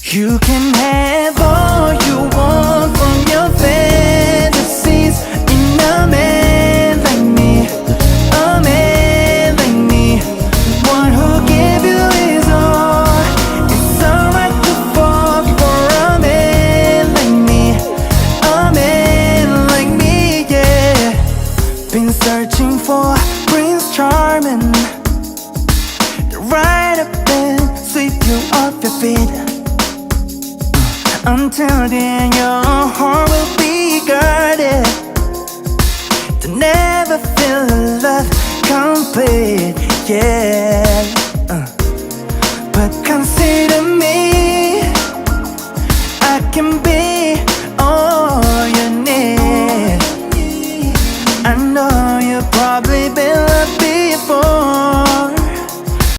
You can have all you want from your fantasies in a man like me, a man like me. One who give you his all. It's alright to fall for a man like me, a man like me, yeah. Been searching for Prince Charming, to ride up and sweep you off your feet. Until then your heart will be guarded, to never feel the love complete, yeah.